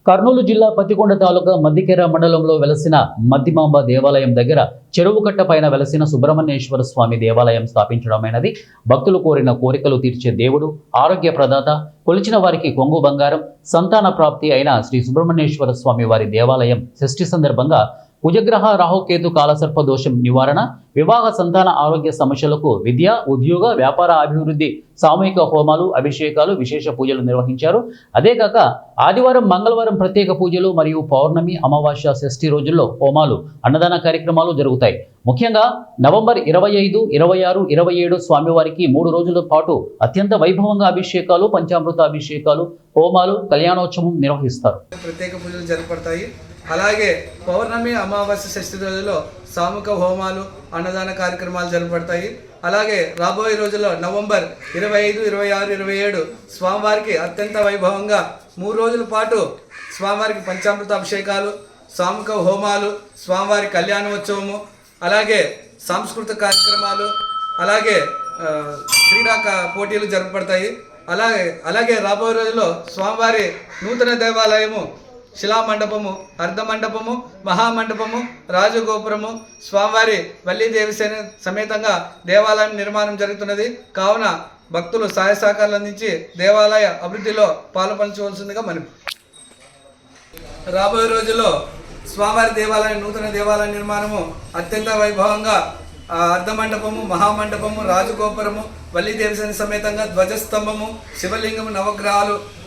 కర్నూలు జిల్లా పత్తికొండ తాలూకా మద్దికెర మండలంలో వెలసిన మద్దిమాంబ దేవాలయం దగ్గర చెరువు కట్ట పైన వెలసిన సుబ్రహ్మణ్యేశ్వర స్వామి దేవాలయం స్థాపించడమైనది. భక్తులు కోరిన కోరికలు తీర్చే దేవుడు, ఆరోగ్య ప్రదాత, కొలిచిన వారికి కొంగు బంగారం, సంతాన ప్రాప్తి అయిన శ్రీ సుబ్రహ్మణ్యేశ్వర స్వామి వారి దేవాలయం షష్ఠి సందర్భంగా కుజగ్రహ రాహుకేతు కాలసర్ప దోషం నివారణ, వివాహ సంతాన ఆరోగ్య సమస్యలకు విద్య, ఉద్యోగ, వ్యాపార అభివృద్ధి, సామూహిక హోమాలు, అభిషేకాలు, విశేష పూజలు నిర్వహించారు. అదేకాక ఆదివారం, మంగళవారం ప్రత్యేక పూజలు మరియు పౌర్ణమి, అమావాస్య, షష్ఠి రోజుల్లో హోమాలు, అన్నదాన కార్యక్రమాలు జరుగుతాయి. ముఖ్యంగా నవంబర్ 25, 26, 27 స్వామివారికి 3 రోజుల పాటు అత్యంత వైభవంగా అభిషేకాలు, పంచామృత అభిషేకాలు, హోమాలు, కళ్యాణోత్సవం నిర్వహిస్తారు. ప్రత్యేక పూజలు జరపడతాయి. అలాగే పౌర్ణమి, అమావాస్య, షష్ఠి రోజుల్లో సామూహిక హోమాలు, అన్నదాన కార్యక్రమాలు జరపడతాయి. అలాగే రాబోయే రోజుల్లో నవంబర్ 25, 26, 27 స్వామివారికి అత్యంత వైభవంగా 3 రోజుల పాటు స్వామివారికి పంచామృత అభిషేకాలు, సామూహిక హోమాలు, స్వామివారి కళ్యాణోత్సవము, అలాగే సాంస్కృతిక కార్యక్రమాలు, అలాగే క్రీడా పోటీలు జరపబడతాయి. అలాగే రాబోయే రోజుల్లో స్వామివారి నూతన దేవాలయము, శిలామండపము, అర్ధమండపము, మహామండపము, రాజగోపురము, స్వామివారి వల్లీదేవి సమేతంగా దేవాలయం నిర్మాణం జరుగుతున్నది. కావున భక్తులు సహాయ సహకారాలు అందించి దేవాలయ అభివృద్ధిలో పాలుపంచవలసిందిగా మనం. రాబోయే రోజుల్లో స్వామివారి దేవాలయం, నూతన దేవాలయ నిర్మాణము అత్యంత వైభవంగా అర్ధమండపము, మహామండపము, రాజగోపురము, వల్లీదేవి సమేతంగా ధ్వజస్తంభము, శివలింగము, నవగ్రహాలు